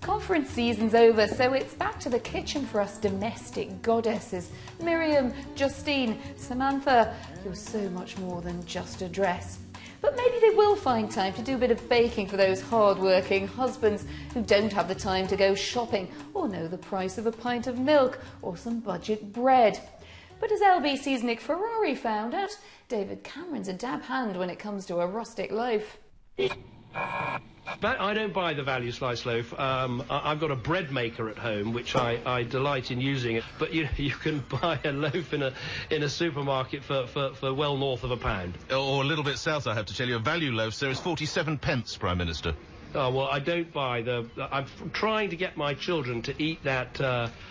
Conference season's over, so it's back to the kitchen for us domestic goddesses. Miriam, Justine, Samantha, you're so much more than just a dress. But maybe they will find time to do a bit of baking for those hard-working husbands who don't have the time to go shopping or know the price of a pint of milk or some budget bread. But as LBC's Nick Ferrari found out, David Cameron's a dab hand when it comes to a rustic loaf. But I don't buy the value slice loaf. I've got a bread maker at home, which I delight in using. But you can buy a loaf in a supermarket for well north of £1. Or a little bit south, I have to tell you. A value loaf, sir, is 47 pence, Prime Minister. Oh, well, I don't buy I'm trying to get my children to eat that,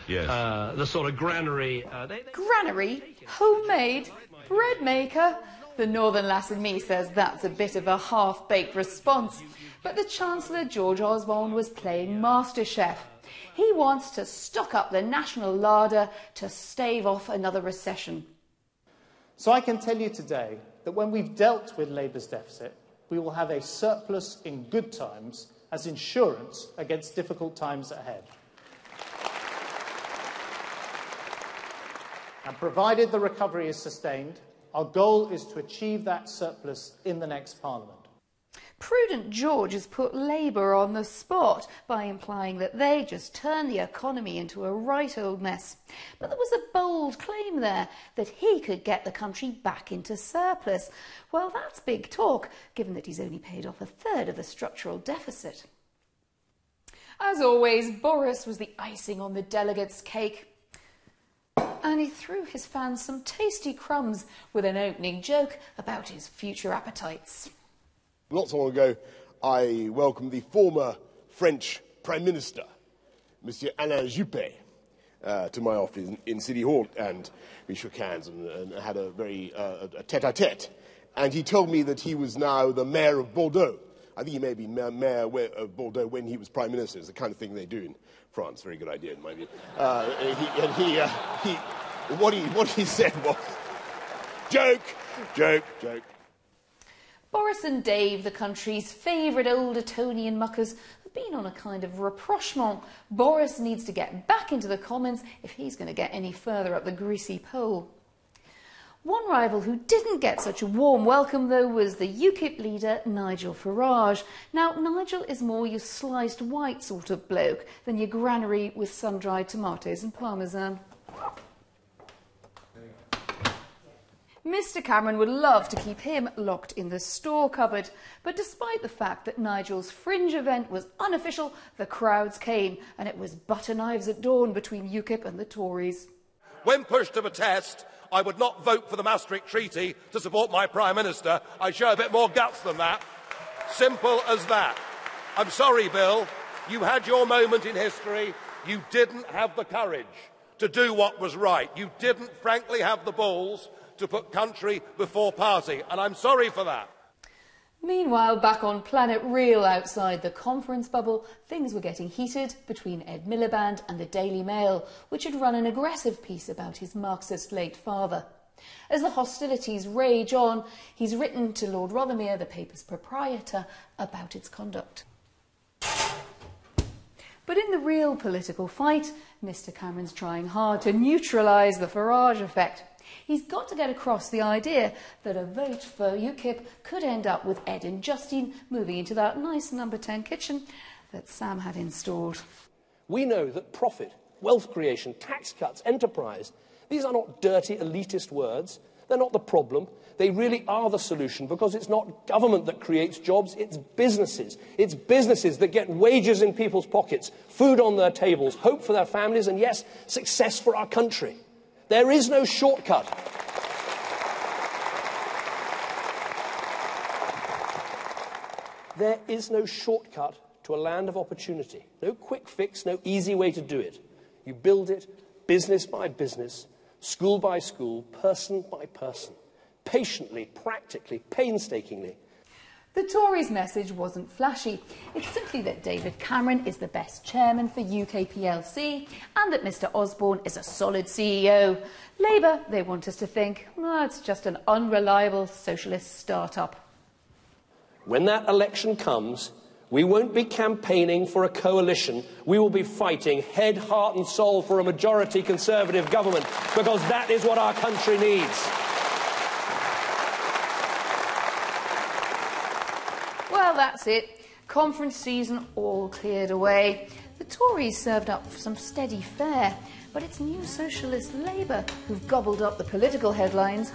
yes. The sort of granary. Granary? Homemade? Bread maker? The northern lass in me says that's a bit of a half-baked response. But the Chancellor, George Osborne, was playing MasterChef. He wants to stock up the national larder to stave off another recession. So I can tell you today that when we've dealt with Labour's deficit, we will have a surplus in good times as insurance against difficult times ahead. And provided the recovery is sustained, our goal is to achieve that surplus in the next Parliament. Prudent George has put Labour on the spot by implying that they just turned the economy into a right old mess. But there was a bold claim there that he could get the country back into surplus. Well, that's big talk, given that he's only paid off a third of the structural deficit. As always, Boris was the icing on the delegates' cake. And he threw his fans some tasty crumbs with an opening joke about his future appetites. Not so long ago, I welcomed the former French Prime Minister, Monsieur Alain Juppé, to my office in City Hall, and we shook hands and had a very tête-à-tête. And he told me that he was now the mayor of Bordeaux. I think he may be mayor of Bordeaux when he was Prime Minister. It's the kind of thing they do in France. Very good idea, in my view. What he said was, joke, joke, joke. Boris and Dave, the country's favourite old Etonian muckers, have been on a kind of rapprochement. Boris needs to get back into the Commons if he's going to get any further up the greasy pole. One rival who didn't get such a warm welcome, though, was the UKIP leader, Nigel Farage. Now, Nigel is more your sliced white sort of bloke than your granary with sun-dried tomatoes and parmesan. Mr Cameron would love to keep him locked in the store cupboard, but despite the fact that Nigel's fringe event was unofficial, the crowds came, and it was butter knives at dawn between UKIP and the Tories. When pushed to the test, I would not vote for the Maastricht Treaty to support my Prime Minister. I show a bit more guts than that. Simple as that. I'm sorry, Bill. You had your moment in history. You didn't have the courage to do what was right. You didn't, frankly, have the balls to put country before party, and I'm sorry for that. Meanwhile, back on Planet Real outside the conference bubble, things were getting heated between Ed Miliband and the Daily Mail, which had run an aggressive piece about his Marxist late father. As the hostilities rage on, he's written to Lord Rothermere, the paper's proprietor, about its conduct. But in the real political fight, Mr Cameron's trying hard to neutralise the Farage effect. He's got to get across the idea that a vote for UKIP could end up with Ed and Justine moving into that nice number 10 kitchen that Sam had installed. We know that profit, wealth creation, tax cuts, enterprise, these are not dirty elitist words. They're not the problem. They really are the solution, because it's not government that creates jobs, it's businesses. It's businesses that get wages in people's pockets, food on their tables, hope for their families, and yes, success for our country. There is no shortcut. There is no shortcut to a land of opportunity. No quick fix, no easy way to do it. You build it business by business, school by school, person by person, patiently, practically, painstakingly. The Tories' message wasn't flashy. It's simply that David Cameron is the best chairman for UK PLC and that Mr Osborne is a solid CEO. Labour, they want us to think, well, it's just an unreliable socialist start-up. When that election comes, we won't be campaigning for a coalition. We will be fighting head, heart and soul for a majority Conservative government, because that is what our country needs. Well, that's it. Conference season all cleared away. The Tories served up some steady fare, but it's new socialist Labour who've gobbled up the political headlines.